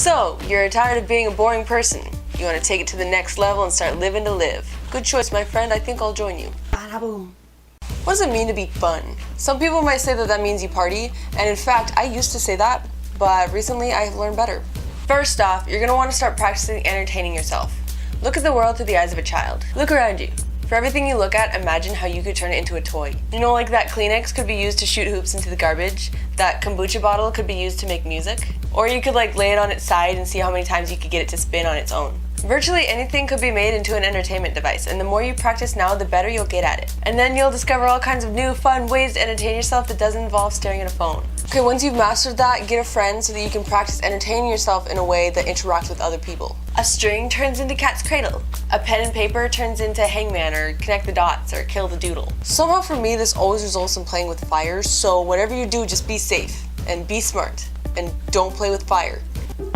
So, you're tired of being a boring person. You want to take it to the next level and start living to live. Good choice, my friend. I think I'll join you. Badaboom. What does it mean to be fun? Some people might say that means you party, and in fact, I used to say that, but recently I have learned better. First off, you're going to want to start practicing entertaining yourself. Look at the world through the eyes of a child. Look around you. For everything you look at, imagine how you could turn it into a toy. You know, like that Kleenex could be used to shoot hoops into the garbage, that kombucha bottle could be used to make music, or you could lay it on its side and see how many times you could get it to spin on its own. Virtually anything could be made into an entertainment device, and the more you practice now, the better you'll get at it. And then you'll discover all kinds of new, fun ways to entertain yourself that doesn't involve staring at a phone. Okay, once you've mastered that, get a friend so that you can practice entertaining yourself in a way that interacts with other people. A string turns into cat's cradle. A pen and paper turns into hangman or connect the dots or kill the doodle. Somehow for me, this always results in playing with fire, so whatever you do, just be safe and be smart and don't play with fire.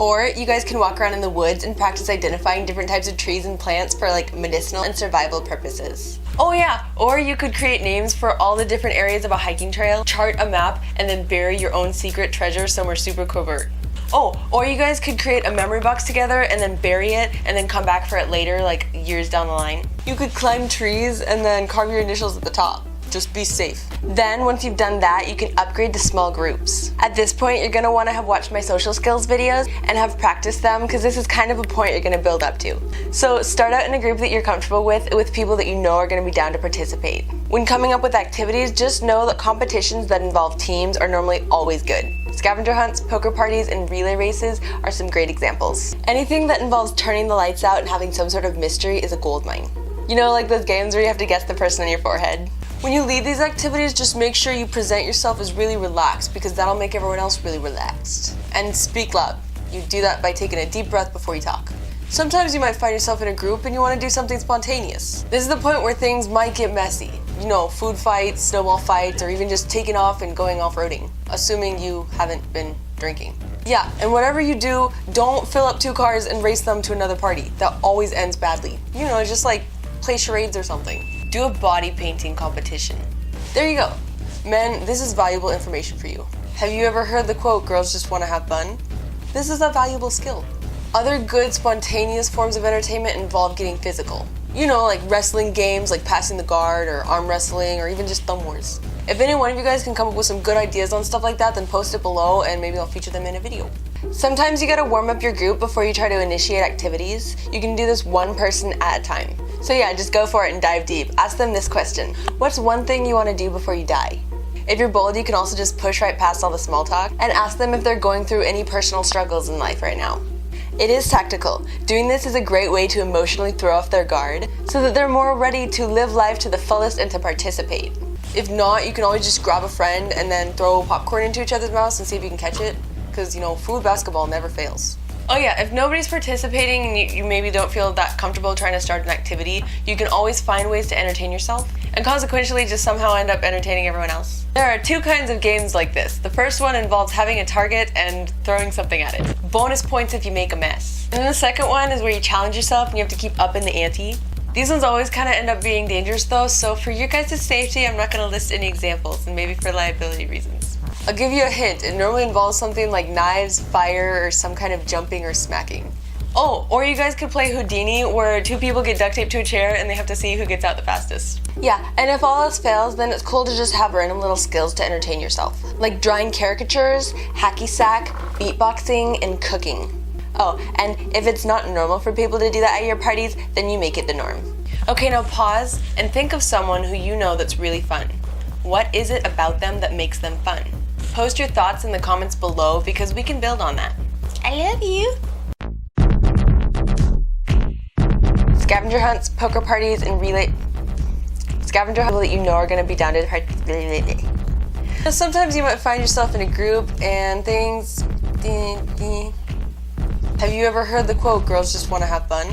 Or you guys can walk around in the woods and practice identifying different types of trees and plants for medicinal and survival purposes. Oh yeah, or you could create names for all the different areas of a hiking trail, chart a map, and then bury your own secret treasure somewhere super covert. Oh, or you guys could create a memory box together and then bury it and then come back for it later, years down the line. You could climb trees and then carve your initials at the top. Just be safe. Then, once you've done that, you can upgrade to small groups. At this point, you're gonna wanna have watched my social skills videos and have practiced them, because this is kind of a point you're gonna build up to. So start out in a group that you're comfortable with people that you know are gonna be down to participate. When coming up with activities, just know that competitions that involve teams are normally always good. Scavenger hunts, poker parties, and relay races are some great examples. Anything that involves turning the lights out and having some sort of mystery is a goldmine. You know, like those games where you have to guess the person on your forehead? When you lead these activities, just make sure you present yourself as really relaxed, because that'll make everyone else really relaxed. And speak loud. You do that by taking a deep breath before you talk. Sometimes you might find yourself in a group and you want to do something spontaneous. This is the point where things might get messy. You know, food fights, snowball fights, or even just taking off and going off-roading, assuming you haven't been drinking. Yeah, and whatever you do, don't fill up 2 cars and race them to another party. That always ends badly. You know, just play charades or something. Do a body painting competition. There you go. Men, this is valuable information for you. Have you ever heard the quote, girls just want to have fun? This is a valuable skill. Other good spontaneous forms of entertainment involve getting physical. You know, like wrestling games like passing the guard or arm wrestling or even just thumb wars. If any one of you guys can come up with some good ideas on stuff like that, then post it below and maybe I'll feature them in a video. Sometimes you gotta warm up your group before you try to initiate activities. You can do this one person at a time. So yeah, just go for it and dive deep. Ask them this question. What's one thing you want to do before you die? If you're bold, you can also just push right past all the small talk and ask them if they're going through any personal struggles in life right now. It is tactical. Doing this is a great way to emotionally throw off their guard so that they're more ready to live life to the fullest and to participate. If not, you can always just grab a friend and then throw popcorn into each other's mouths and see if you can catch it, because food basketball never fails. Oh yeah, if nobody's participating and you maybe don't feel that comfortable trying to start an activity, you can always find ways to entertain yourself and consequentially just somehow end up entertaining everyone else. There are 2 kinds of games like this. The first one involves having a target and throwing something at it. Bonus points if you make a mess. And then the second one is where you challenge yourself and you have to keep upping the ante. These ones always kind of end up being dangerous though, so for your guys' safety, I'm not going to list any examples, and maybe for liability reasons. I'll give you a hint. It normally involves something like knives, fire, or some kind of jumping or smacking. Oh, or you guys could play Houdini, where 2 people get duct taped to a chair and they have to see who gets out the fastest. Yeah, and if all else fails, then it's cool to just have random little skills to entertain yourself. Like drawing caricatures, hacky sack, beatboxing, and cooking. Oh, and if it's not normal for people to do that at your parties, then you make it the norm. Okay, now pause and think of someone who you know that's really fun. What is it about them that makes them fun? Post your thoughts in the comments below because we can build on that. I love you! Scavenger hunts, poker parties, and relay... Scavenger hunts that you know are going to be down to participate. Sometimes you might find yourself in a group and things... Have you ever heard the quote, girls just want to have fun?